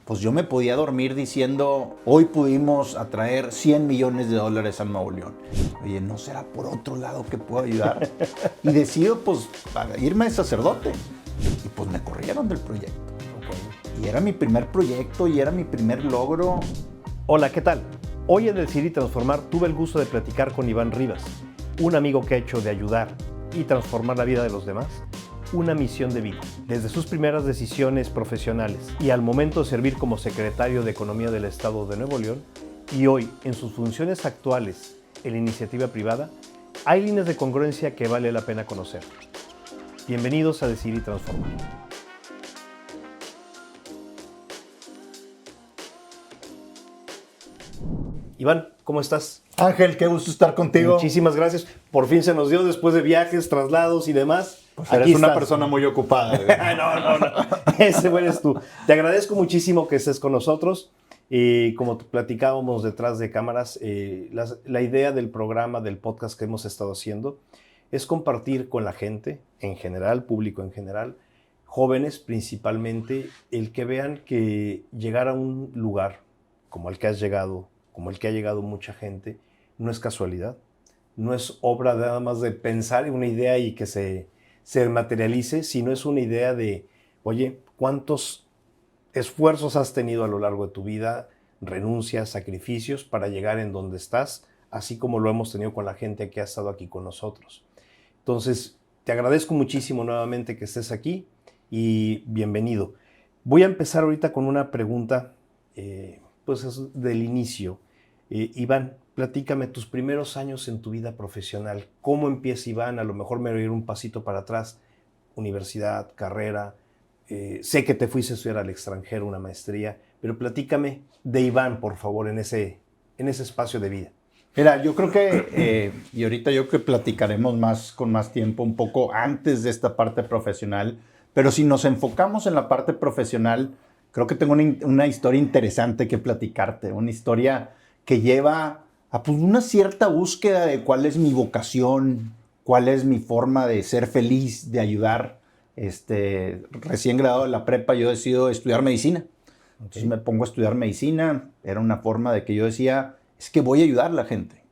pues yo me podía dormir diciendo, hoy pudimos atraer $100 millones a Nuevo León. Oye, ¿no será por otro lado que puedo ayudar? Y decido, pues, irme de sacerdote. Y pues me corrieron del proyecto. Y era mi primer proyecto y era mi primer logro. Hola, ¿qué tal? Hoy en Decidir y Transformar tuve el gusto de platicar con Iván Rivas, un amigo que ha hecho de ayudar y transformar la vida de los demás una misión de vida. Desde sus primeras decisiones profesionales y al momento de servir como secretario de Economía del Estado de Nuevo León, y hoy en sus funciones actuales en la iniciativa privada, hay líneas de congruencia que vale la pena conocer. Bienvenidos a Decidir y Transformar. Iván, ¿cómo estás? Ángel, qué gusto estar contigo. Muchísimas gracias. Por fin se nos dio después de viajes, traslados y demás. Pues eres una persona muy ocupada. No. Ese eres tú. Te agradezco muchísimo que estés con nosotros. Como platicábamos detrás de cámaras, la idea del programa, del podcast que hemos estado haciendo, es compartir con la gente en general, público en general, jóvenes principalmente, el que vean que llegar a un lugar como el que has llegado, como el que ha llegado mucha gente, no es casualidad, no es obra nada más de pensar en una idea y que se materialice, sino es una idea de, oye, ¿cuántos esfuerzos has tenido a lo largo de tu vida, renuncias, sacrificios para llegar en donde estás, así como lo hemos tenido con la gente que ha estado aquí con nosotros? Entonces, te agradezco muchísimo nuevamente que estés aquí y bienvenido. Voy a empezar ahorita con una pregunta, pues es del inicio. Iván, platícame tus primeros años en tu vida profesional. ¿Cómo empieza Iván? A lo mejor me voy a ir un pasito para atrás. Universidad, carrera. Sé que te fuiste a estudiar al extranjero, una maestría, pero platícame de Iván, por favor, en ese espacio de vida. Mira, yo creo que, y ahorita yo creo que platicaremos con más tiempo, un poco antes de esta parte profesional, pero si nos enfocamos en la parte profesional, creo que tengo una historia interesante que platicarte, una historia que lleva a pues, una cierta búsqueda de cuál es mi vocación, cuál es mi forma de ser feliz, de ayudar. Recién graduado de la prepa, yo decido estudiar medicina. Entonces me pongo a estudiar medicina. Era una forma de que yo decía, es que voy a ayudar a la gente.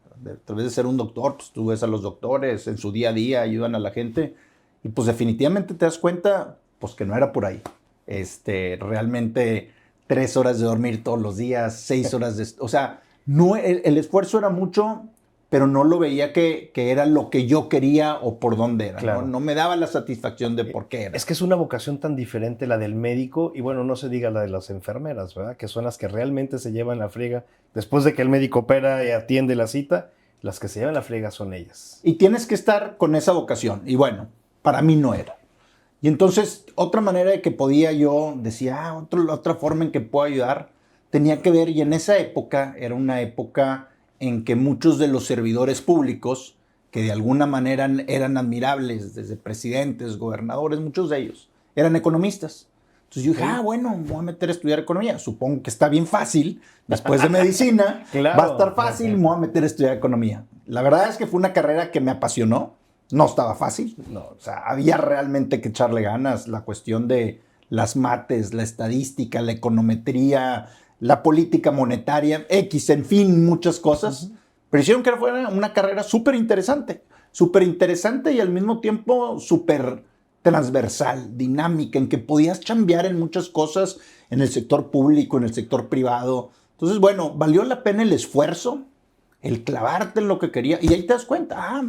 Tal vez de ser un doctor, pues tú ves a los doctores en su día a día, ayudan a la gente. Y pues definitivamente te das cuenta, pues que no era por ahí. Realmente 3 horas de dormir todos los días, 6 horas de... O sea, no, el esfuerzo era mucho, pero no lo veía que era lo que yo quería o por dónde era. Claro. No me daba la satisfacción de por qué era. Es que es una vocación tan diferente la del médico y bueno, no se diga la de las enfermeras, ¿verdad? Que son las que realmente se llevan la friega. Después de que el médico opera y atiende la cita, las que se llevan la friega son ellas. Y tienes que estar con esa vocación. Y bueno, para mí no era. Y entonces, otra manera de que podía yo, decía, otra forma en que puedo ayudar, tenía que ver, y en esa época, era una época en que muchos de los servidores públicos, que de alguna manera eran admirables, desde presidentes, gobernadores, muchos de ellos, eran economistas. Entonces yo dije, bueno, me voy a meter a estudiar economía. Supongo que está bien fácil, después de medicina, Claro. va a estar fácil, me voy a meter a estudiar economía. La verdad es que fue una carrera que me apasionó. No estaba fácil, no, o sea, había realmente que echarle ganas. La cuestión de las mates, la estadística, la econometría, la política monetaria, en fin, muchas cosas. Pero hicieron que fuera una carrera súper interesante y al mismo tiempo súper transversal, dinámica, en que podías chambear en muchas cosas en el sector público, en el sector privado. Entonces, bueno, valió la pena el esfuerzo, el clavarte en lo que quería, y ahí te das cuenta,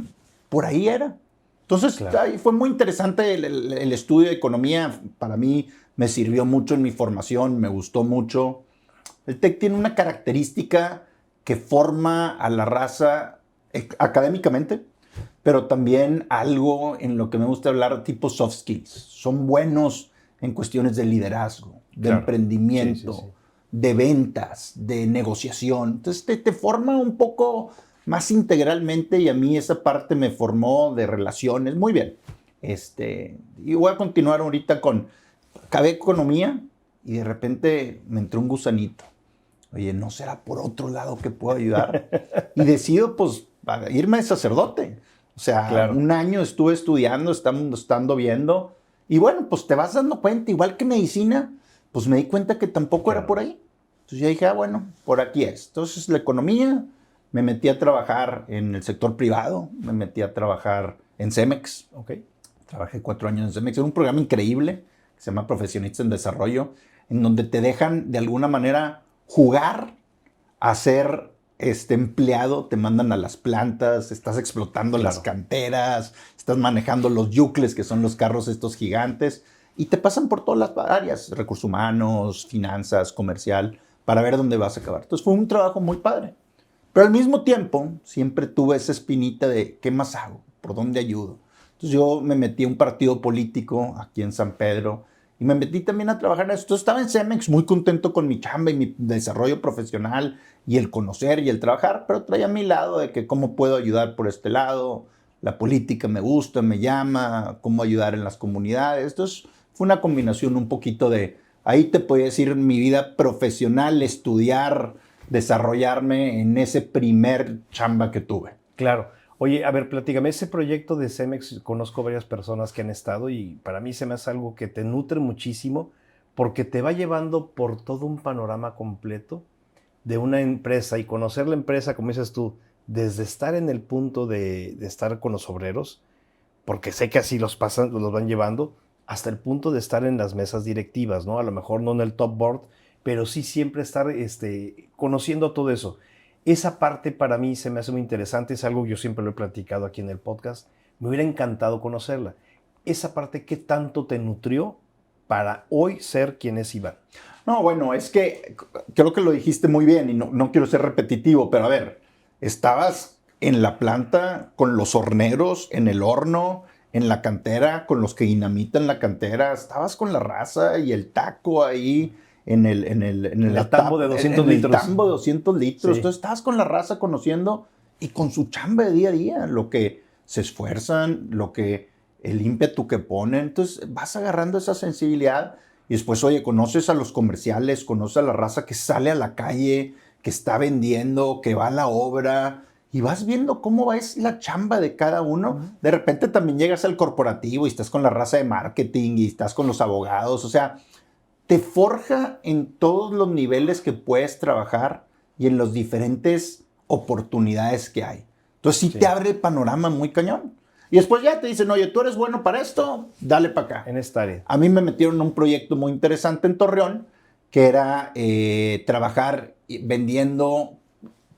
por ahí era. Entonces, claro, ahí fue muy interesante el estudio de economía. Para mí me sirvió mucho en mi formación, me gustó mucho. El TEC tiene una característica que forma a la raza académicamente, pero también algo en lo que me gusta hablar, tipo soft skills. Son buenos en cuestiones de liderazgo, de emprendimiento, de ventas, de negociación. Entonces te forma un poco más integralmente, y a mí esa parte me formó de relaciones. Muy bien. Y voy a continuar ahorita acabé economía y de repente me entró un gusanito. Oye, ¿no será por otro lado que puedo ayudar? Y decido, pues, irme de sacerdote. O sea, un año estuve estudiando, estando viendo. Y bueno, pues te vas dando cuenta, igual que medicina, pues me di cuenta que tampoco era por ahí. Entonces yo dije, bueno, por aquí es. Entonces la economía, me metí a trabajar en el sector privado, me metí a trabajar en Cemex. Trabajé 4 años en Cemex. Era un programa increíble que se llama Profesionistas en Desarrollo, en donde te dejan de alguna manera jugar a ser empleado, te mandan a las plantas, estás explotando las canteras, estás manejando los yucles, que son los carros estos gigantes, y te pasan por todas las áreas, recursos humanos, finanzas, comercial, para ver dónde vas a acabar. Entonces fue un trabajo muy padre. Pero al mismo tiempo, siempre tuve esa espinita de, ¿qué más hago? ¿Por dónde ayudo? Entonces yo me metí a un partido político aquí en San Pedro y me metí también a trabajar en eso. Entonces estaba en Cemex muy contento con mi chamba y mi desarrollo profesional y el conocer y el trabajar, pero traía a mi lado de que cómo puedo ayudar por este lado, la política me gusta, me llama, cómo ayudar en las comunidades. Entonces fue una combinación un poquito de, ahí te podía decir mi vida profesional, estudiar, desarrollarme en ese primer chamba que tuve. Claro. Oye, a ver, platícame, ese proyecto de Cemex, conozco varias personas que han estado y para mí se me hace algo que te nutre muchísimo porque te va llevando por todo un panorama completo de una empresa y conocer la empresa, como dices tú, desde estar en el punto de estar con los obreros, porque sé que así los pasan, los van llevando, hasta el punto de estar en las mesas directivas, ¿no? A lo mejor no en el top board, pero sí siempre estar conociendo todo eso. Esa parte para mí se me hace muy interesante, es algo que yo siempre lo he platicado aquí en el podcast. Me hubiera encantado conocerla. Esa parte, ¿qué tanto te nutrió para hoy ser quien es Iván? No, bueno, es que creo que lo dijiste muy bien y no quiero ser repetitivo, pero a ver, estabas en la planta con los horneros, en el horno, en la cantera, con los que dinamitan la cantera, estabas con la raza y el taco ahí en el tambo de 200 litros. El tambo de 200 litros. Sí. Entonces estabas con la raza conociendo y con su chamba de día a día, lo que se esfuerzan, lo que el ímpetu que ponen. Entonces vas agarrando esa sensibilidad y después, oye, conoces a los comerciales, conoces a la raza que sale a la calle, que está vendiendo, que va a la obra y vas viendo cómo es la chamba de cada uno. De repente también llegas al corporativo y estás con la raza de marketing y estás con los abogados. O sea, te forja en todos los niveles que puedes trabajar y en las diferentes oportunidades que hay. Entonces sí te abre el panorama muy cañón. Y después ya te dicen, oye, tú eres bueno para esto, dale para acá. En esta área. A mí me metieron en un proyecto muy interesante en Torreón, que era trabajar vendiendo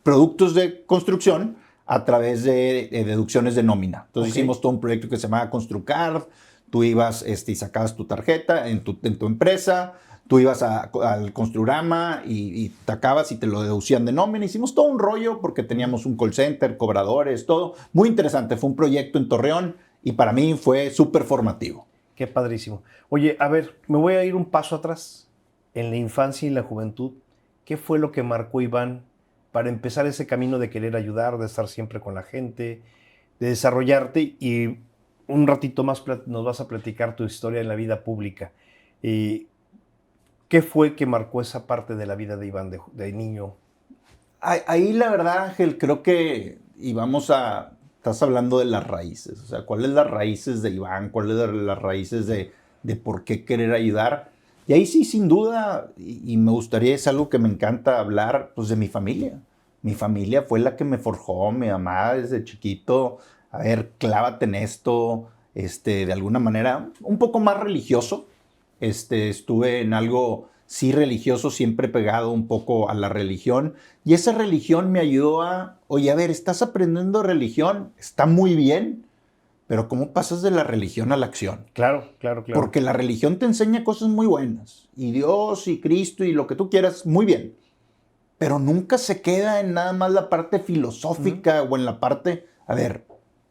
productos de construcción a través de deducciones de nómina. Entonces hicimos todo un proyecto que se llamaba Construcard. Tú ibas y sacabas tu tarjeta en tu empresa, tú ibas al Construrama y te acabas y te lo deducían de nómina. Hicimos todo un rollo porque teníamos un call center, cobradores, todo. Muy interesante. Fue un proyecto en Torreón y para mí fue súper formativo. Qué padrísimo. Oye, a ver, me voy a ir un paso atrás. En la infancia y la juventud, ¿qué fue lo que marcó Iván para empezar ese camino de querer ayudar, de estar siempre con la gente, de desarrollarte? Y un ratito más nos vas a platicar tu historia en la vida pública. ¿Qué fue que marcó esa parte de la vida de Iván de niño? Ahí la verdad, Ángel, creo que estás hablando de las raíces. O sea, ¿cuáles son las raíces de Iván? ¿Cuáles son las raíces de por qué querer ayudar? Y ahí sí, sin duda, y me gustaría, es algo que me encanta hablar, pues de mi familia. Mi familia fue la que me forjó, mi mamá desde chiquito. A ver, clávate en esto, de alguna manera, un poco más religioso. Estuve en algo, sí, religioso, siempre pegado un poco a la religión. Y esa religión me ayudó oye, a ver, estás aprendiendo religión, está muy bien, pero ¿cómo pasas de la religión a la acción? Claro. Porque la religión te enseña cosas muy buenas. Y Dios y Cristo y lo que tú quieras, muy bien. Pero nunca se queda en nada más la parte filosófica o en la parte, a ver,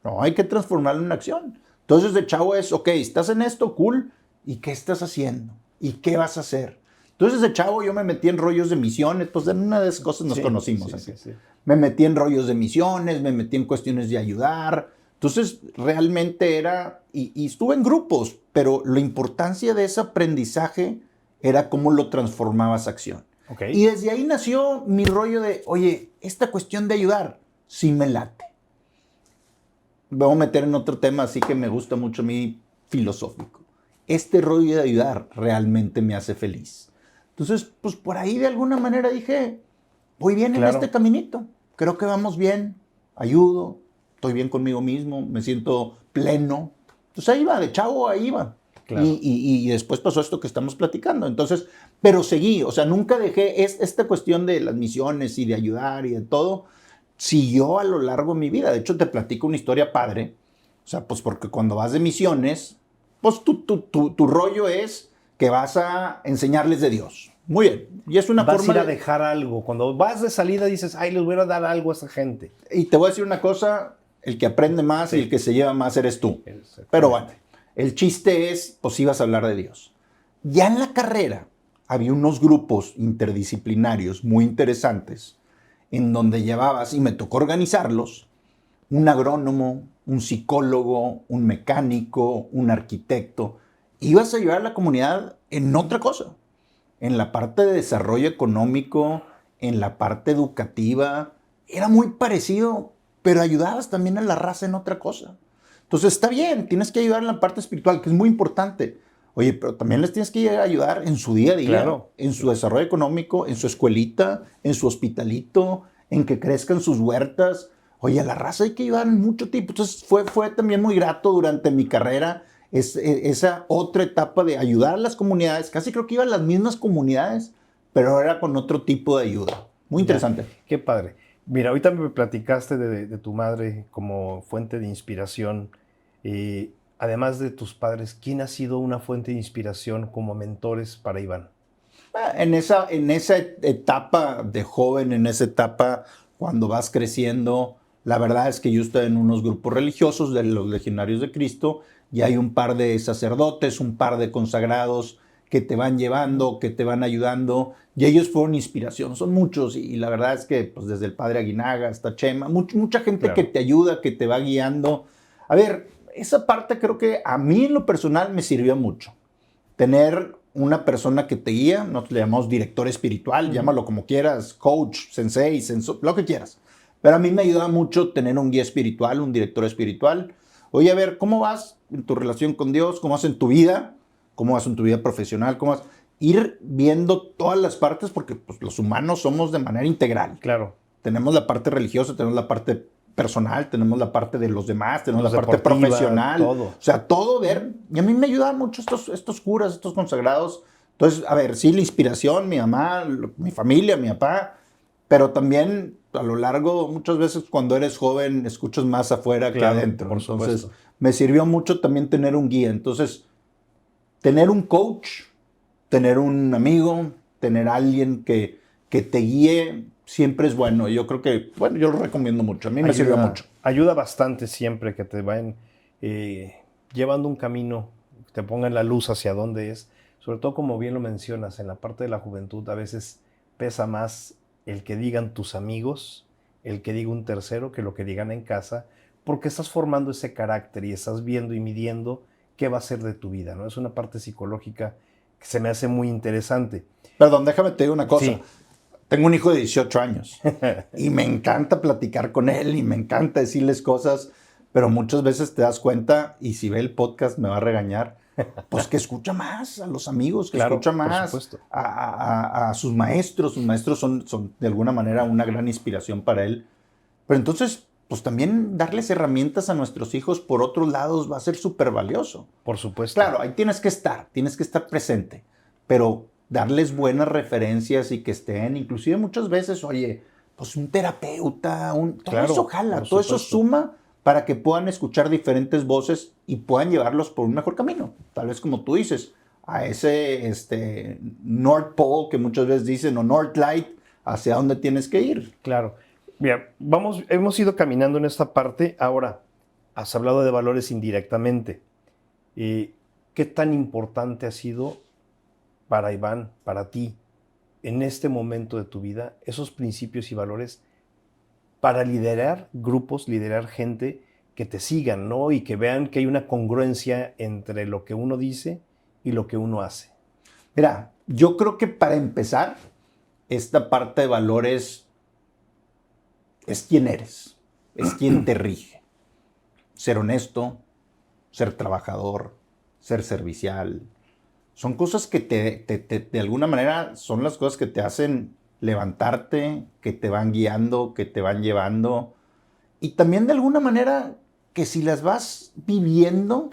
no, hay que transformarlo en acción. Entonces de chavo es, ok, estás en esto, cool, ¿y qué estás haciendo? ¿Y qué vas a hacer? Entonces de chavo yo me metí en rollos de misiones, pues en una de esas cosas nos conocimos. Sí. Me metí en rollos de misiones, me metí en cuestiones de ayudar. Entonces realmente y estuve en grupos, pero la importancia de ese aprendizaje era cómo lo transformabas a acción. Okay. Y desde ahí nació mi rollo de, oye, esta cuestión de ayudar, sí me late. Me voy a meter en otro tema, así que me gusta mucho a mí filosófico. Este rollo de ayudar realmente me hace feliz. Entonces, pues por ahí de alguna manera dije, voy bien en este caminito, creo que vamos bien, ayudo, estoy bien conmigo mismo, me siento pleno. Entonces ahí va, de chavo ahí va. Claro. Y después pasó esto que estamos platicando. Entonces, pero seguí, o sea, nunca dejé esta cuestión de las misiones y de ayudar y de todo, siguió a lo largo de mi vida. De hecho, te platico una historia padre. O sea, pues porque cuando vas de misiones, pues tu rollo es que vas a enseñarles de Dios. Muy bien. Y es una vas forma a ir a dejar algo. Cuando vas de salida dices, ay, les voy a dar algo a esa gente. Y te voy a decir una cosa, el que aprende más y el que se lleva más eres tú. Pero bueno, el chiste es, pues ibas a hablar de Dios. Ya en la carrera había unos grupos interdisciplinarios muy interesantes en donde llevabas, y me tocó organizarlos, un agrónomo, un psicólogo, un mecánico, un arquitecto. Ibas a ayudar a la comunidad en otra cosa, en la parte de desarrollo económico, en la parte educativa. Era muy parecido, pero ayudabas también a la raza en otra cosa. Entonces está bien, tienes que ayudar en la parte espiritual, que es muy importante. Oye, pero también les tienes que ayudar en su día a día, en su desarrollo económico, en su escuelita, en su hospitalito, en que crezcan sus huertas. Oye, a la raza hay que ayudar en mucho tipo. Entonces fue también muy grato durante mi carrera esa otra etapa de ayudar a las comunidades. Casi creo que iban las mismas comunidades, pero era con otro tipo de ayuda. Muy interesante. Ya, qué padre. Mira, ahorita me platicaste de tu madre como fuente de inspiración. Además de tus padres, ¿quién ha sido una fuente de inspiración como mentores para Iván? En esa etapa de joven, en esa etapa cuando vas creciendo, la verdad es que yo estoy en unos grupos religiosos de los Legionarios de Cristo y hay un par de sacerdotes, un par de consagrados que te van llevando, que te van ayudando, y ellos fueron inspiración, son muchos, y la verdad es que pues, desde el padre Aguinaga hasta Chema, mucha gente que te ayuda, que te va guiando. A ver, esa parte creo que a mí en lo personal me sirvió mucho. Tener una persona que te guía, nosotros le llamamos director espiritual, llámalo como quieras, coach, sensei, lo que quieras. Pero a mí me ayuda mucho tener un guía espiritual, un director espiritual. Oye, a ver, ¿cómo vas en tu relación con Dios? ¿Cómo vas en tu vida? ¿Cómo vas en tu vida profesional? ¿Cómo vas? Ir viendo todas las partes porque pues, los humanos somos de manera integral. Claro. Tenemos la parte religiosa, tenemos la parte personal, tenemos la parte de los demás, tenemos la parte profesional. Todo. O sea, todo ver. Y a mí me ayudan mucho estos curas, estos consagrados. Entonces, a ver, sí, la inspiración, mi mamá, mi familia, mi papá, pero también a lo largo, muchas veces cuando eres joven, escuchas más afuera que adentro. Entonces, me sirvió mucho también tener un guía. Entonces, tener un coach, tener un amigo, tener alguien que te guíe, siempre es bueno. Yo creo que, bueno, yo lo recomiendo mucho. A mí me sirvió mucho. Ayuda bastante siempre que te vayan llevando un camino, te pongan la luz hacia dónde es. Sobre todo, como bien lo mencionas, en la parte de la juventud a veces pesa más el que digan tus amigos, el que diga un tercero, que lo que digan en casa, porque estás formando ese carácter y estás viendo y midiendo qué va a ser de tu vida, ¿no? Es una parte psicológica que se me hace muy interesante. Perdón, déjame te digo una cosa. Sí. Tengo un hijo de 18 años y me encanta platicar con él y me encanta decirles cosas, pero muchas veces te das cuenta, y si ve el podcast me va a regañar, pues que escucha más a los amigos, que escucha más a sus maestros. Sus maestros son de alguna manera una gran inspiración para él. Pero entonces, pues también darles herramientas a nuestros hijos por otros lados va a ser súper valioso. Por supuesto. Claro, ahí tienes que estar presente, pero darles buenas referencias y que estén, inclusive muchas veces, oye, pues un terapeuta, todo eso jala, todo eso suma para que puedan escuchar diferentes voces y puedan llevarlos por un mejor camino. Tal vez como tú dices, a ese North Pole que muchas veces dicen, o North Light, hacia dónde tienes que ir. Claro. Mira, hemos ido caminando en esta parte. Ahora, has hablado de valores indirectamente. ¿Qué tan importante ha sido para Iván, para ti, en este momento de tu vida, esos principios y valores para liderar grupos, liderar gente que te sigan, ¿no? Y que vean que hay una congruencia entre lo que uno dice y lo que uno hace? Mira, yo creo que para empezar, esta parte de valores es quién eres, es quién te rige. Ser honesto, ser trabajador, ser servicial, son cosas que de alguna manera son las cosas que te hacen levantarte, que te van guiando, que te van llevando. Y también de alguna manera que si las vas viviendo,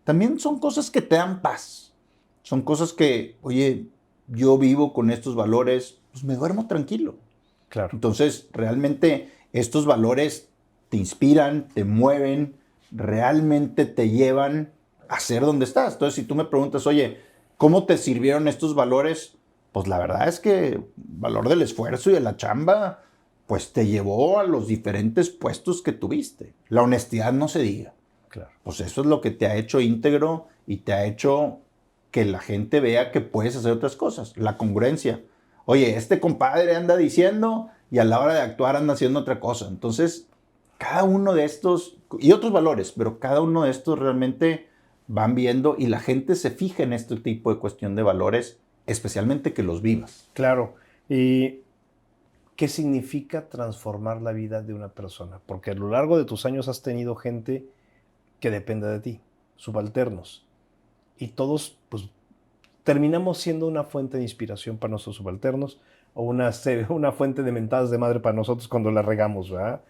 también son cosas que te dan paz. Son cosas que, oye, yo vivo con estos valores, pues me duermo tranquilo. Claro. Entonces, realmente estos valores te inspiran, te mueven, realmente te llevan a ser donde estás. Entonces, si tú me preguntas, oye, ¿cómo te sirvieron estos valores? Pues la verdad es que el valor del esfuerzo y de la chamba, pues te llevó a los diferentes puestos que tuviste. La honestidad no se diga. Claro. Pues eso es lo que te ha hecho íntegro y te ha hecho que la gente vea que puedes hacer otras cosas. La congruencia. Oye, este compadre anda diciendo y a la hora de actuar anda haciendo otra cosa. Entonces, cada uno de estos, y otros valores, pero cada uno de estos realmente van viendo y la gente se fija en este tipo de cuestión de valores, especialmente que los vivas. Claro. ¿Y qué significa transformar la vida de una persona? Porque a lo largo de tus años has tenido gente que depende de ti, subalternos. Y todos, pues, terminamos siendo una fuente de inspiración para nuestros subalternos o una fuente de mentadas de madre para nosotros cuando la regamos, ¿verdad?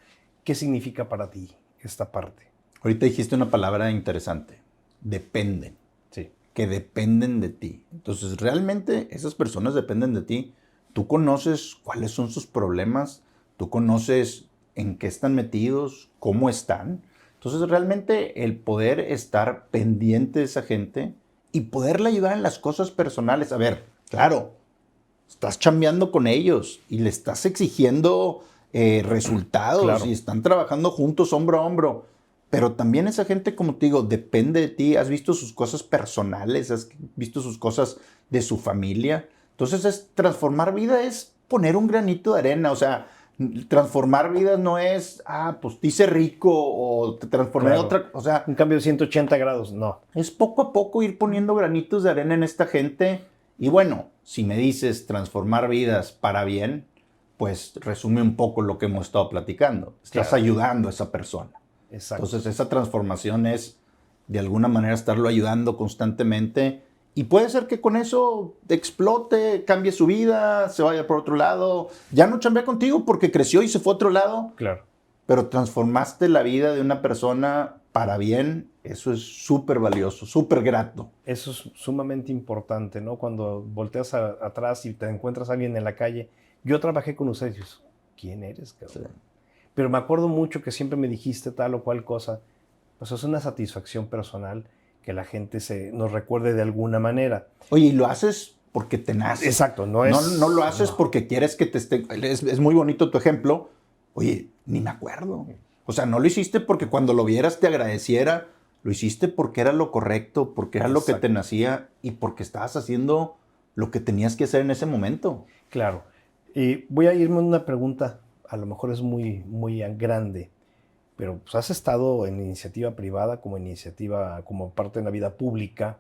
¿Qué significa para ti esta parte? Ahorita dijiste una palabra interesante, dependen, Sí. que dependen de ti. Entonces, realmente esas personas dependen de ti. Tú conoces cuáles son sus problemas, tú conoces en qué están metidos, cómo están. Entonces, realmente el poder estar pendiente de esa gente y poderle ayudar en las cosas personales. A ver, claro, estás chambeando con ellos y le estás exigiendo resultados Claro. y están trabajando juntos hombro a hombro. Pero también esa gente, como te digo, depende de ti. Has visto sus cosas personales, has visto sus cosas de su familia. Entonces, transformar vida es poner un granito de arena. O sea, transformar vidas no es, pues te hice rico o te transformé Claro. otra. O sea, Un cambio de 180 grados, no. es poco a poco ir poniendo granitos de arena en esta gente. Y bueno, si me dices transformar vidas para bien, pues resume un poco lo que hemos estado platicando. Estás Claro. ayudando a esa persona. Exacto. Entonces esa transformación es de alguna manera estarlo ayudando constantemente. Y puede ser que con eso explote, cambie su vida, se vaya por otro lado. Ya no chambea contigo porque creció y se fue a otro lado. Claro. Pero transformaste la vida de una persona para bien. Eso es súper valioso, súper grato. Eso es sumamente importante, ¿no? Cuando volteas atrás y te encuentras a alguien en la calle. Yo trabajé con ustedes. Y dices, ¿quién eres, cabrón? Sí. Pero me acuerdo mucho que siempre me dijiste tal o cual cosa. Pues es una satisfacción personal que la gente nos recuerde de alguna manera. Oye, y lo haces porque te nace. Exacto, no es... No lo haces no. porque quieres que te esté... Es muy bonito tu ejemplo. Oye, ni me acuerdo. O sea, no lo hiciste porque cuando lo vieras te agradeciera. Lo hiciste porque era lo correcto, porque era lo que te nacía y porque estabas haciendo lo que tenías que hacer en ese momento. Claro. Y voy a irme a una pregunta, a lo mejor es muy, muy grande, pero pues has estado en iniciativa privada como parte de la vida pública,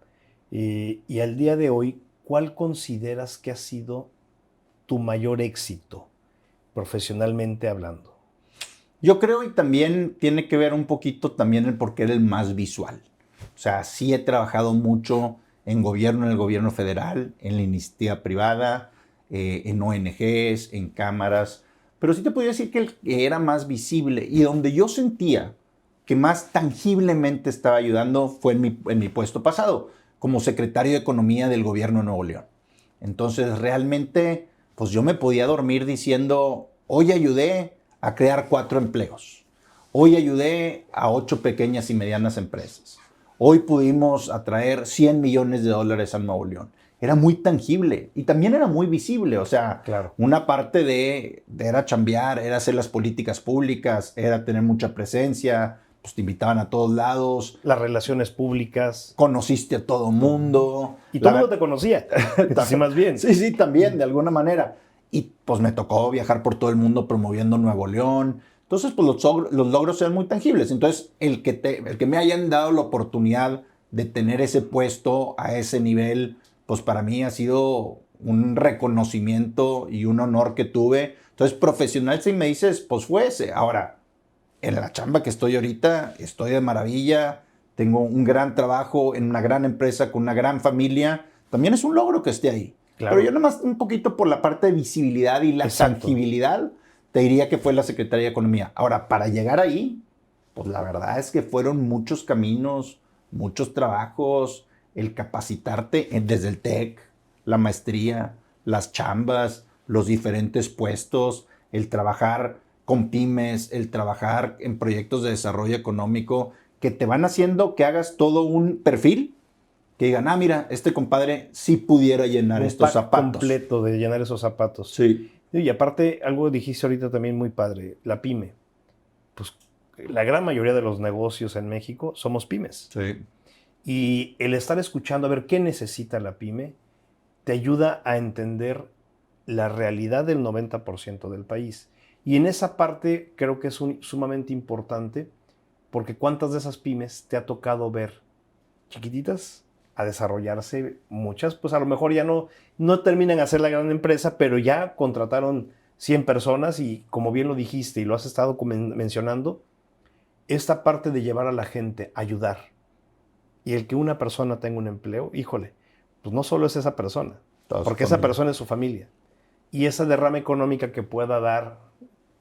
y al día de hoy, ¿cuál consideras que ha sido tu mayor éxito, profesionalmente hablando? Yo creo y también tiene que ver un poquito también el por qué era el más visual. O sea, sí he trabajado mucho en el gobierno federal, en la iniciativa privada, en ONGs, en cámaras, pero sí te podría decir que el que era más visible y donde yo sentía que más tangiblemente estaba ayudando fue en mi puesto pasado, como secretario de Economía del gobierno de Nuevo León. Entonces, realmente, pues yo me podía dormir diciendo, hoy ayudé a crear 4 empleos. Hoy ayudé a 8 pequeñas y medianas empresas. Hoy pudimos atraer $100 millones a Nuevo León. Era muy tangible y también era muy visible. O sea, Claro. una parte era chambear, era hacer las políticas públicas, era tener mucha presencia, pues te invitaban a todos lados. Las relaciones públicas. Conociste a todo mundo. Y todo el mundo te conocía, así más bien. Sí, también, de alguna manera. Y pues me tocó viajar por todo el mundo promoviendo Nuevo León. Entonces, pues los logros eran muy tangibles. Entonces, el que me hayan dado la oportunidad de tener ese puesto a ese nivel, pues para mí ha sido un reconocimiento y un honor que tuve. Entonces, profesional, si me dices, pues fue ese. Ahora, en la chamba que estoy ahorita, estoy de maravilla. Tengo un gran trabajo en una gran empresa con una gran familia. también es un logro que esté ahí. Claro. Pero yo nada más un poquito por la parte de visibilidad y la Exacto. tangibilidad, te diría que fue la Secretaría de Economía. Ahora, para llegar ahí, pues la verdad es que fueron muchos caminos, muchos trabajos, el capacitarte desde el TEC, la maestría, las chambas, los diferentes puestos, el trabajar con pymes, el trabajar en proyectos de desarrollo económico que te van haciendo que hagas todo un perfil, que digan, ah, mira, este compadre sí pudiera llenar estos zapatos. Completo de llenar esos zapatos. Sí. Y aparte, algo dijiste ahorita también muy padre, la pyme. Pues la gran mayoría de los negocios en México somos pymes. Sí. Y el estar escuchando a ver qué necesita la pyme te ayuda a entender la realidad del 90% del país. Y en esa parte creo que es sumamente importante porque cuántas de esas pymes te ha tocado ver chiquititas a desarrollarse, muchas pues a lo mejor ya no terminan a ser la gran empresa, pero ya contrataron 100 personas y como bien lo dijiste y lo has estado mencionando, esta parte de llevar a la gente, ayudar y el que una persona tenga un empleo, híjole, pues no solo es esa persona, porque esa persona es su familia y esa derrama económica que pueda dar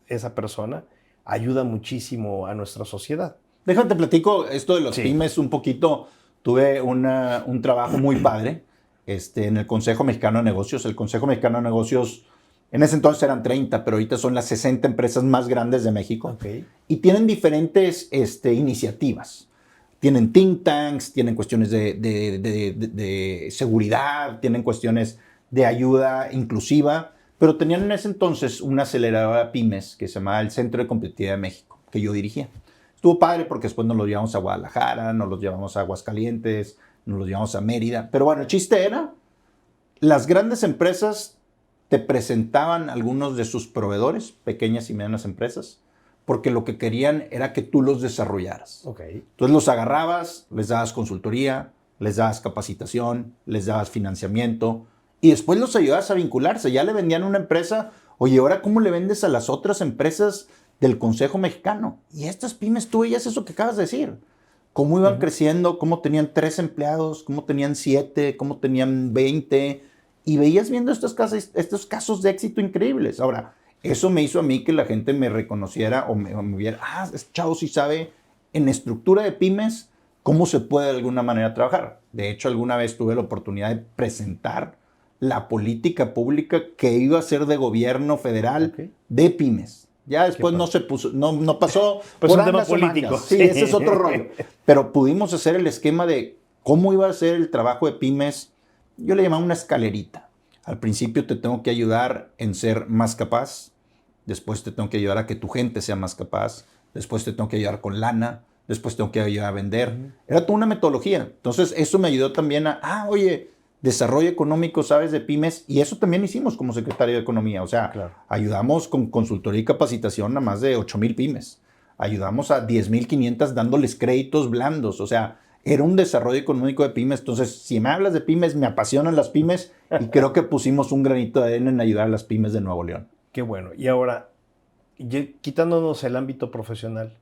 esa persona ayuda muchísimo a nuestra sociedad. Déjate platico esto de los pymes un poquito. Tuve un trabajo muy padre en el Consejo Mexicano de Negocios. El Consejo Mexicano de Negocios, en ese entonces eran 30, pero ahorita son las 60 empresas más grandes de México. Okay. Y tienen diferentes iniciativas. Tienen think tanks, tienen cuestiones de seguridad, tienen cuestiones de ayuda inclusiva, pero tenían en ese entonces una aceleradora de pymes que se llamaba el Centro de Competitividad de México, que yo dirigía. Estuvo padre porque después nos los llevamos a Guadalajara, nos los llevamos a Aguascalientes, nos los llevamos a Mérida. Pero bueno, el chiste era, las grandes empresas te presentaban algunos de sus proveedores, pequeñas y medianas empresas, porque lo que querían era que tú los desarrollaras. Okay. Entonces los agarrabas, les dabas consultoría, les dabas capacitación, les dabas financiamiento y después los ayudabas a vincularse. Ya le vendían a una empresa, oye, ¿ahora cómo le vendes a las otras empresas del Consejo Mexicano? Y estas pymes, tú veías eso que acabas de decir. Cómo iban creciendo, cómo tenían 3 empleados, cómo tenían 7, cómo tenían 20. Y veías viendo estos casos de éxito increíbles. Ahora, eso me hizo a mí que la gente me reconociera o me viera, este chavo sí sabe en estructura de pymes cómo se puede de alguna manera trabajar. De hecho, alguna vez tuve la oportunidad de presentar la política pública que iba a ser de gobierno federal de pymes. Ya después no se puso, no pasó pues por un tema político. político. Sí, ese es otro rollo. Pero pudimos hacer el esquema de cómo iba a ser el trabajo de pymes. Yo le llamaba una escalerita. Al principio te tengo que ayudar en ser más capaz. Después te tengo que ayudar a que tu gente sea más capaz. Después te tengo que ayudar con lana. Después tengo que ayudar a vender. Era toda una metodología. Entonces, eso me ayudó también oye, desarrollo económico, ¿sabes? De pymes. Y eso también hicimos como secretario de Economía. O sea, ayudamos con consultoría y capacitación a más de 8,000 pymes. Ayudamos a 10,500 dándoles créditos blandos. O sea, era un desarrollo económico de pymes. Entonces, si me hablas de pymes, me apasionan las pymes. Y creo que pusimos un granito de arena en ayudar a las pymes de Nuevo León. Qué bueno. Y ahora, quitándonos el ámbito profesional,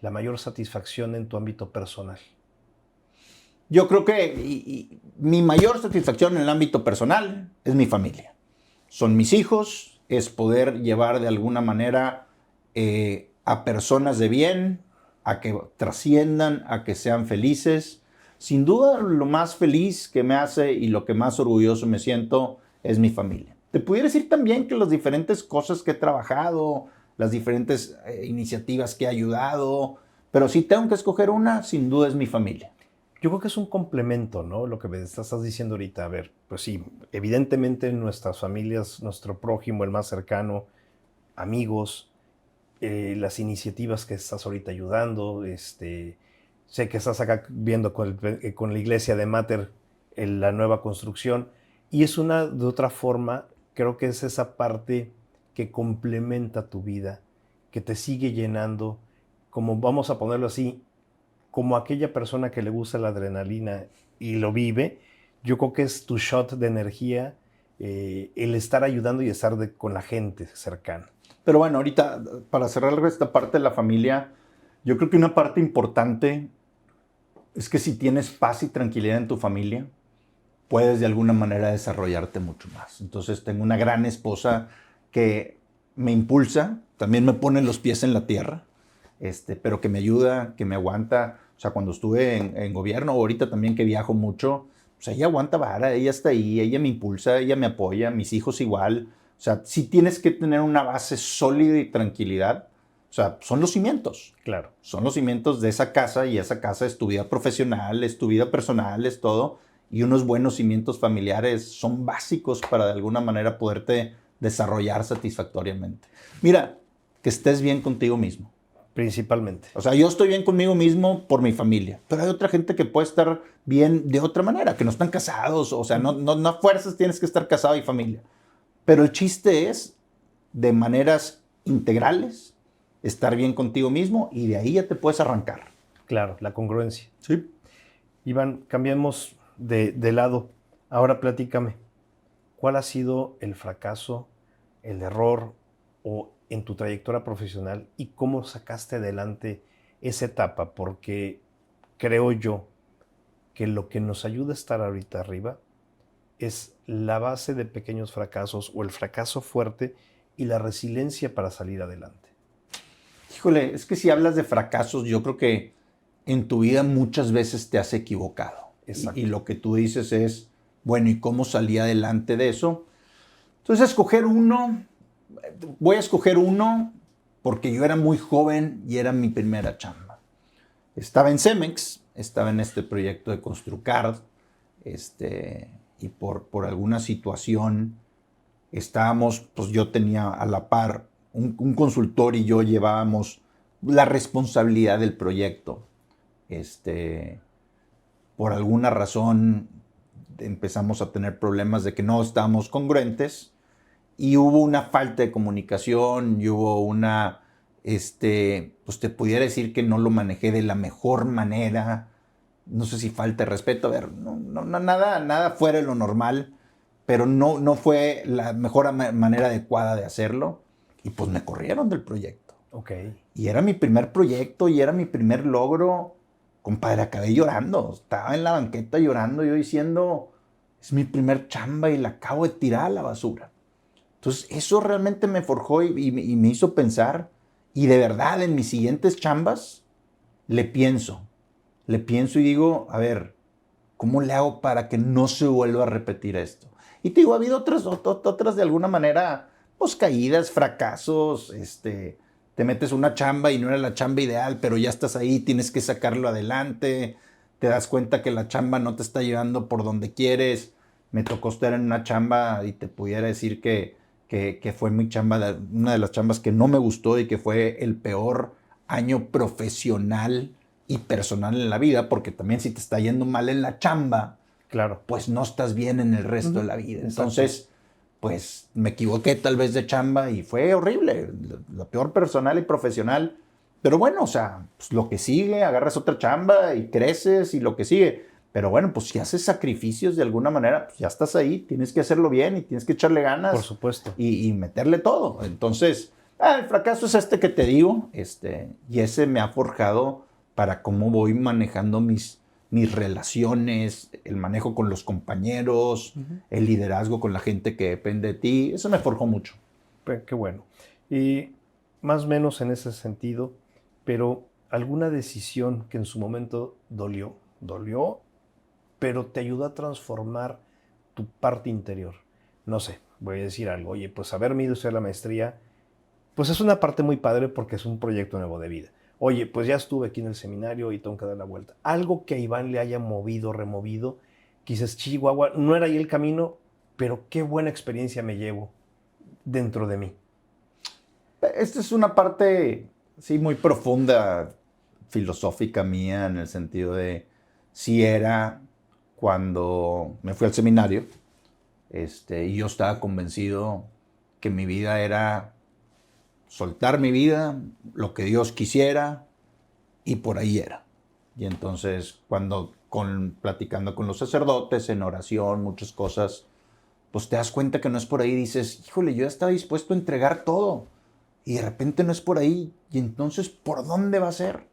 la mayor satisfacción en tu ámbito personal. Yo creo que mi mayor satisfacción en el ámbito personal es mi familia. Son mis hijos, es poder llevar de alguna manera a personas de bien, a que trasciendan, a que sean felices. Sin duda, lo más feliz que me hace y lo que más orgulloso me siento es mi familia. Te pudiera decir también que las diferentes cosas que he trabajado, las diferentes iniciativas que he ayudado, pero si tengo que escoger una, sin duda es mi familia. Yo creo que es un complemento, ¿no? Lo que me estás diciendo ahorita. A ver, pues sí, evidentemente nuestras familias, nuestro prójimo, el más cercano, amigos, las iniciativas que estás ahorita ayudando, sé que estás acá viendo con la iglesia de Mater la nueva construcción y es de otra forma, creo que es esa parte que complementa tu vida, que te sigue llenando, como vamos a ponerlo así, como aquella persona que le gusta la adrenalina y lo vive, yo creo que es tu shot de energía, el estar ayudando y estar con la gente cercana. Pero bueno, ahorita, para cerrar esta parte de la familia, yo creo que una parte importante es que si tienes paz y tranquilidad en tu familia, puedes de alguna manera desarrollarte mucho más. Entonces tengo una gran esposa que me impulsa, también me pone los pies en la tierra, pero que me ayuda, que me aguanta. O sea, cuando estuve en gobierno, ahorita también que viajo mucho, pues ella aguanta vara, ella está ahí, ella me impulsa, ella me apoya, mis hijos igual. O sea, sí tienes que tener una base sólida y tranquilidad. O sea, son los cimientos. Claro. Son los cimientos de esa casa y esa casa es tu vida profesional, es tu vida personal, es todo. Y unos buenos cimientos familiares son básicos para de alguna manera poderte desarrollar satisfactoriamente. Mira, que estés bien contigo mismo. Principalmente. O sea, yo estoy bien conmigo mismo por mi familia, pero hay otra gente que puede estar bien de otra manera, que no están casados, o sea, no a fuerzas tienes que estar casado y familia. Pero el chiste es, de maneras integrales, estar bien contigo mismo y de ahí ya te puedes arrancar. Claro, la congruencia. Sí. Iván, cambiemos de lado. Ahora platícame, ¿cuál ha sido el fracaso, el error o en tu trayectoria profesional y cómo sacaste adelante esa etapa? Porque creo yo que lo que nos ayuda a estar ahorita arriba es la base de pequeños fracasos o el fracaso fuerte y la resiliencia para salir adelante. Híjole, es que si hablas de fracasos, yo creo que en tu vida muchas veces te has equivocado. Exacto. Y lo que tú dices es, bueno, ¿y cómo salí adelante de eso? Entonces, voy a escoger uno porque yo era muy joven y era mi primera chamba. Estaba en Cemex, estaba en este proyecto de Construcard, y por alguna situación estábamos, pues yo tenía a la par un consultor y yo llevábamos la responsabilidad del proyecto. Por alguna razón empezamos a tener problemas de que no estábamos congruentes y hubo una falta de comunicación y hubo pues te pudiera decir que no lo manejé de la mejor manera. No sé si falta de respeto, a ver, nada fuera de lo normal, pero no fue la mejor manera adecuada de hacerlo y pues me corrieron del proyecto. Ok. Y era mi primer proyecto y era mi primer logro. Compadre, acabé llorando. Estaba en la banqueta llorando, yo diciendo, es mi primer chamba y la acabo de tirar a la basura. Entonces, eso realmente me forjó y me hizo pensar. Y de verdad, en mis siguientes chambas, le pienso y digo, a ver, ¿cómo le hago para que no se vuelva a repetir esto? Y te digo, ha habido otras de alguna manera, pues caídas, fracasos, te metes una chamba y no era la chamba ideal, pero ya estás ahí, tienes que sacarlo adelante, te das cuenta que la chamba no te está llevando por donde quieres. Me tocó estar en una chamba y te pudiera decir que fue mi chamba, una de las chambas que no me gustó y que fue el peor año profesional y personal en la vida, porque también si te está yendo mal en la chamba, claro, pues no estás bien en el resto de la vida. Entonces, pues me equivoqué tal vez de chamba y fue horrible, la peor personal y profesional. Pero bueno, o sea, pues lo que sigue, agarras otra chamba y creces y lo que sigue. Pero bueno, pues si haces sacrificios de alguna manera, pues ya estás ahí, tienes que hacerlo bien y tienes que echarle ganas. Por supuesto. Y meterle todo. Entonces, el fracaso es que te digo, y ese me ha forjado para cómo voy manejando mis relaciones, el manejo con los compañeros, el liderazgo con la gente que depende de ti. Eso me forjó mucho. Qué bueno. Y más o menos en ese sentido, pero alguna decisión que en su momento dolió, pero te ayudó a transformar tu parte interior. No sé, voy a decir algo. Oye, pues haberme ido a hacer la maestría, pues es una parte muy padre porque es un proyecto nuevo de vida. Oye, pues ya estuve aquí en el seminario y tengo que dar la vuelta. Algo que a Iván le haya movido, removido, que dices, Chihuahua, no era ahí el camino, pero qué buena experiencia me llevo dentro de mí. Esta es una parte, sí, muy profunda, filosófica mía, en el sentido de, si era cuando me fui al seminario, y yo estaba convencido que mi vida era soltar mi vida, lo que Dios quisiera, y por ahí era. Y entonces, platicando con los sacerdotes, en oración, muchas cosas, pues te das cuenta que no es por ahí. Dices, híjole, yo ya estaba dispuesto a entregar todo. Y de repente no es por ahí. Y entonces, ¿por dónde va a ser?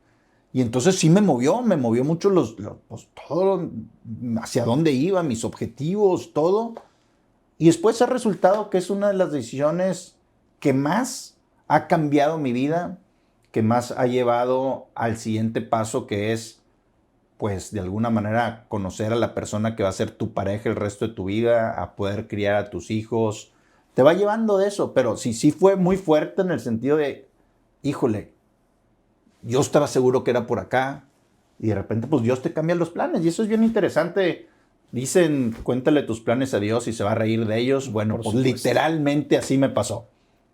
Y entonces sí me movió mucho pues, todo, hacia dónde iba, mis objetivos, todo. Y después ha resultado que es una de las decisiones que más ha cambiado mi vida, que más ha llevado al siguiente paso, que es, pues, de alguna manera conocer a la persona que va a ser tu pareja el resto de tu vida, a poder criar a tus hijos. Te va llevando de eso, pero sí fue muy fuerte en el sentido de, híjole, yo estaba seguro que era por acá y de repente pues Dios te cambia los planes y eso es bien interesante. Dicen, cuéntale tus planes a Dios y se va a reír de ellos. Bueno, pues literalmente así me pasó.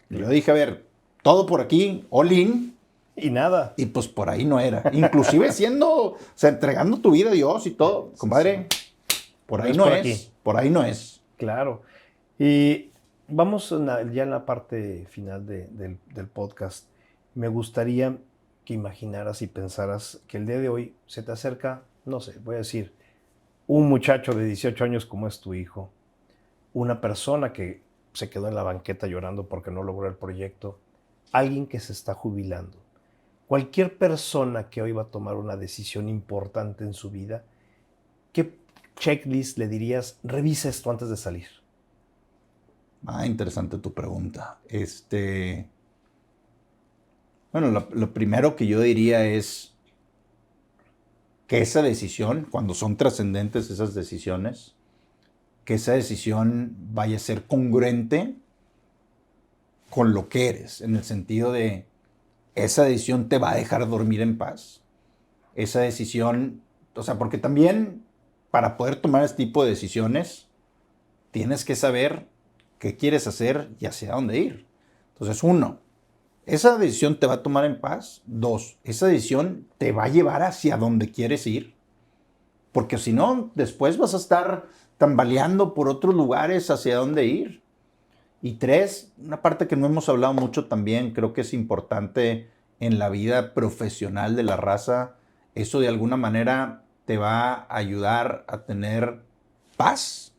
Yo dije, a ver, todo por aquí, all in. Y nada. Y pues por ahí no era. Inclusive o sea, entregando tu vida a Dios y todo. Compadre, por ahí no es. Por ahí no es. Claro. Y vamos ya en la parte final del podcast. Me gustaría que imaginaras y pensaras que el día de hoy se te acerca, no sé, voy a decir, un muchacho de 18 años como es tu hijo, una persona que se quedó en la banqueta llorando porque no logró el proyecto, alguien que se está jubilando. Cualquier persona que hoy va a tomar una decisión importante en su vida, ¿qué checklist le dirías? Revisa esto antes de salir. Interesante tu pregunta. Bueno, lo primero que yo diría es que esa decisión, cuando son trascendentes esas decisiones, que esa decisión vaya a ser congruente con lo que eres, en el sentido de esa decisión te va a dejar dormir en paz. Esa decisión, o sea, porque también para poder tomar este tipo de decisiones, tienes que saber qué quieres hacer y hacia dónde ir. Entonces, 1, esa decisión te va a tomar en paz. 2, esa decisión te va a llevar hacia donde quieres ir. Porque si no, después vas a estar tambaleando por otros lugares hacia dónde ir. Y 3, una parte que no hemos hablado mucho también, creo que es importante en la vida profesional de la raza, eso de alguna manera te va a ayudar a tener paz,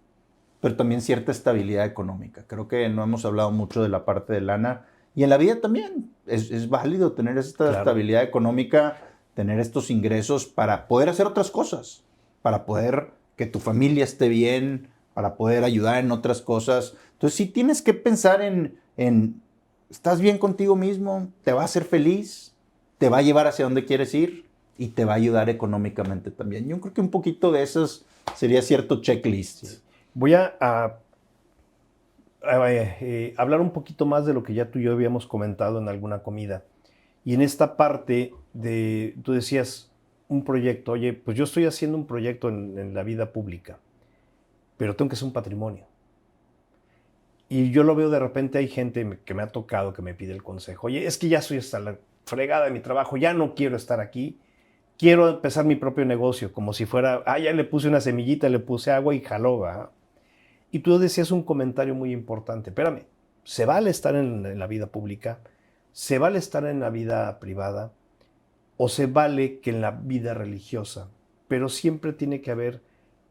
pero también cierta estabilidad económica. Creo que no hemos hablado mucho de la parte de lana. Y en la vida también es válido tener esta estabilidad económica, tener estos ingresos para poder hacer otras cosas, para poder que tu familia esté bien, para poder ayudar en otras cosas. Entonces sí tienes que pensar en ¿estás bien contigo mismo? ¿Te va a hacer feliz? ¿Te va a llevar hacia donde quieres ir? Y te va a ayudar económicamente también. Yo creo que un poquito de esos sería cierto checklist. Voy a hablar un poquito más de lo que ya tú y yo habíamos comentado en alguna comida. Y en esta parte tú decías un proyecto, oye, pues yo estoy haciendo un proyecto en la vida pública, pero tengo que hacer un patrimonio. Y yo lo veo de repente, hay gente que me ha tocado que me pide el consejo, oye, es que ya soy hasta la fregada de mi trabajo, ya no quiero estar aquí, quiero empezar mi propio negocio, como si fuera, ya le puse una semillita, le puse agua y jaló, ¿verdad? Y tú decías un comentario muy importante. Espérame, se vale estar en la vida pública, se vale estar en la vida privada o se vale que en la vida religiosa, pero siempre tiene que haber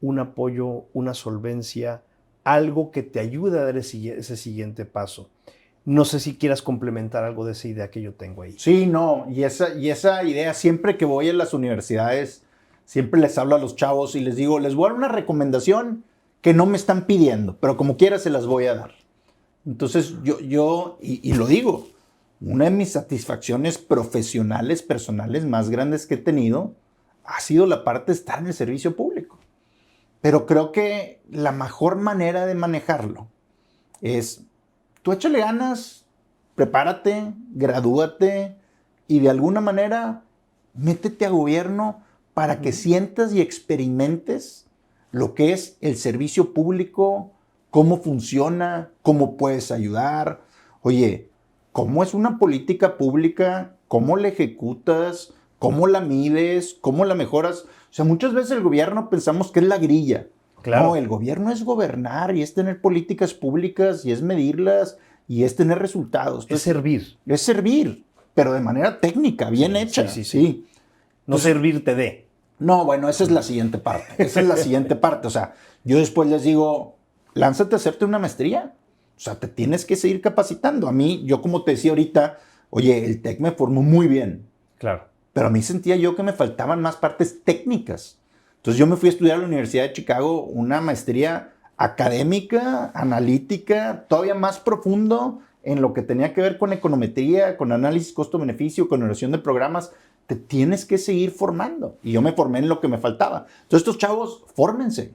un apoyo, una solvencia, algo que te ayude a dar ese siguiente paso. No sé si quieras complementar algo de esa idea que yo tengo ahí. Sí, no, y esa idea, siempre que voy a las universidades, siempre les hablo a los chavos y les digo, les voy a dar una recomendación que no me están pidiendo, pero como quiera se las voy a dar. Entonces yo lo digo, una de mis satisfacciones profesionales, personales más grandes que he tenido ha sido la parte de estar en el servicio público. Pero creo que la mejor manera de manejarlo es, tú échale ganas, prepárate, gradúate y de alguna manera métete a gobierno para que sientas y experimentes lo que es el servicio público, cómo funciona, cómo puedes ayudar. Oye, ¿cómo es una política pública? ¿Cómo la ejecutas? ¿Cómo la mides? ¿Cómo la mejoras? O sea, muchas veces el gobierno pensamos que es la grilla. Claro. No, el gobierno es gobernar y es tener políticas públicas y es medirlas y es tener resultados. Entonces, es servir. Es servir, pero de manera técnica, bien hecha. Sí. No servirte de. No, bueno, esa es la siguiente parte. Esa es la siguiente parte. O sea, yo después les digo, lánzate a hacerte una maestría. O sea, te tienes que seguir capacitando. A mí, yo como te decía ahorita, oye, el TEC me formó muy bien. Claro. pero a mí sentía yo que me faltaban más partes técnicas. Entonces yo me fui a estudiar a la Universidad de Chicago una maestría académica, analítica, todavía más profundo en lo que tenía que ver con econometría, con análisis costo-beneficio, con evaluación de programas. Te tienes que seguir formando. Y yo me formé en lo que me faltaba. Entonces estos chavos, fórmense,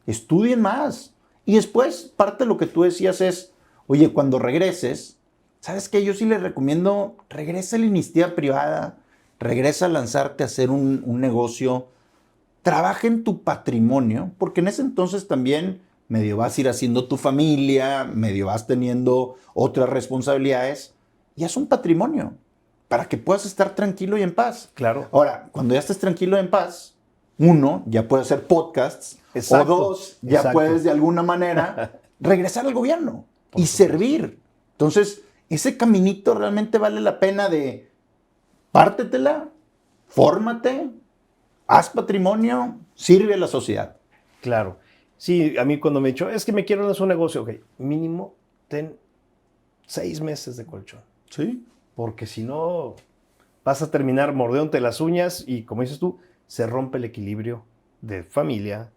estudien más. Y después, parte de lo que tú decías es, oye, cuando regreses, ¿sabes qué? Yo sí les recomiendo, regresa a la iniciativa privada, regresa a lanzarte a hacer un negocio, trabaja en tu patrimonio, porque en ese entonces también medio vas a ir haciendo tu familia, medio vas teniendo otras responsabilidades, y es un patrimonio para que puedas estar tranquilo y en paz. Claro. Ahora, cuando ya estés tranquilo y en paz, uno, ya puede hacer podcasts, Exacto. o dos, ya puedes de alguna manera regresar al gobierno y servir. Entonces, ese caminito realmente vale la pena de pártetela, fórmate, haz patrimonio, sirve a la sociedad. Claro. Sí, a mí cuando me he dicho, es que me quiero hacer un negocio, ok, mínimo ten 6 meses de colchón. Sí. Porque si no, vas a terminar mordiéndote las uñas y, como dices tú, se rompe el equilibrio de familia,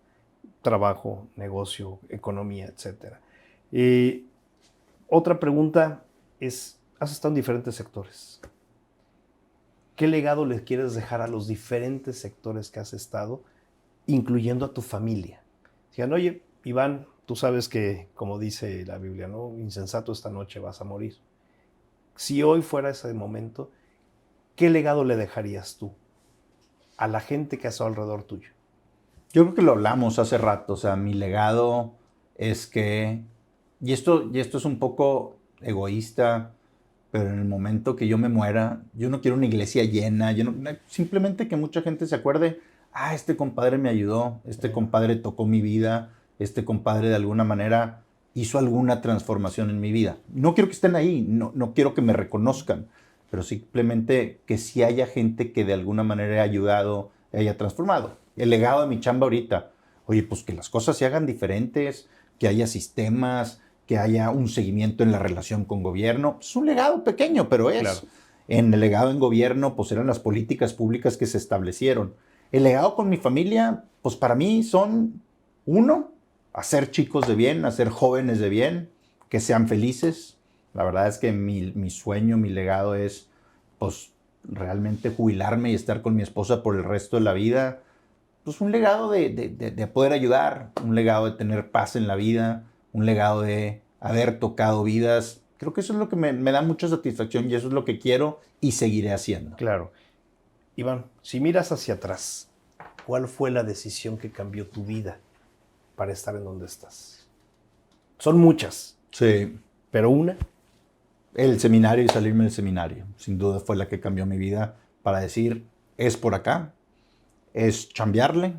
trabajo, negocio, economía, etc. Otra pregunta es, has estado en diferentes sectores. ¿Qué legado le quieres dejar a los diferentes sectores que has estado, incluyendo a tu familia? Digan, oye, Iván, tú sabes que, como dice la Biblia, ¿no? Insensato, esta noche vas a morir. Si hoy fuera ese momento, ¿qué legado le dejarías tú a la gente que está alrededor tuyo? Yo creo que lo hablamos hace rato. O sea, mi legado es que, y esto es un poco egoísta, pero en el momento que yo me muera, yo no quiero una iglesia llena, simplemente que mucha gente se acuerde, este compadre me ayudó, este compadre tocó mi vida, este compadre de alguna manera hizo alguna transformación en mi vida. No quiero que estén ahí, no quiero que me reconozcan, pero simplemente que sí haya gente que de alguna manera haya ayudado, haya transformado. El legado de mi chamba ahorita, oye, pues que las cosas se hagan diferentes, que haya sistemas, que haya un seguimiento en la relación con gobierno. Es un legado pequeño, pero es. Claro. En el legado en gobierno, pues eran las políticas públicas que se establecieron. El legado con mi familia, pues para mí son, uno, hacer chicos de bien, hacer jóvenes de bien, que sean felices. La verdad es que mi sueño, mi legado es, pues, realmente jubilarme y estar con mi esposa por el resto de la vida. Pues un legado de poder ayudar, un legado de tener paz en la vida, un legado de haber tocado vidas. Creo que eso es lo que me da mucha satisfacción y eso es lo que quiero y seguiré haciendo. Claro. Iván, si miras hacia atrás, ¿cuál fue la decisión que cambió tu vida para estar en donde estás? Son muchas. Sí. ¿Pero una? El seminario y salirme del seminario. Sin duda fue la que cambió mi vida para decir, es por acá, es chambearle,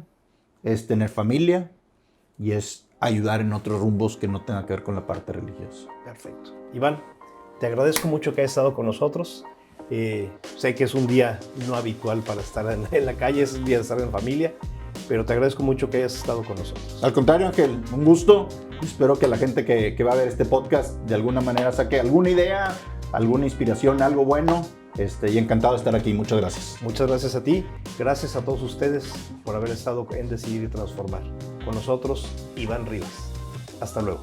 es tener familia y es ayudar en otros rumbos que no tengan que ver con la parte religiosa. Perfecto. Iván, te agradezco mucho que hayas estado con nosotros. Sé que es un día no habitual para estar en la calle, es un día de estar en familia, pero te agradezco mucho que hayas estado con nosotros. Al contrario, Ángel, un gusto. Espero que la gente que va a ver este podcast de alguna manera saque alguna idea, alguna inspiración, algo bueno. Y encantado de estar aquí. Muchas gracias. Muchas gracias a ti. Gracias a todos ustedes por haber estado en Decidir y Transformar. Con nosotros, Iván Rivas. Hasta luego.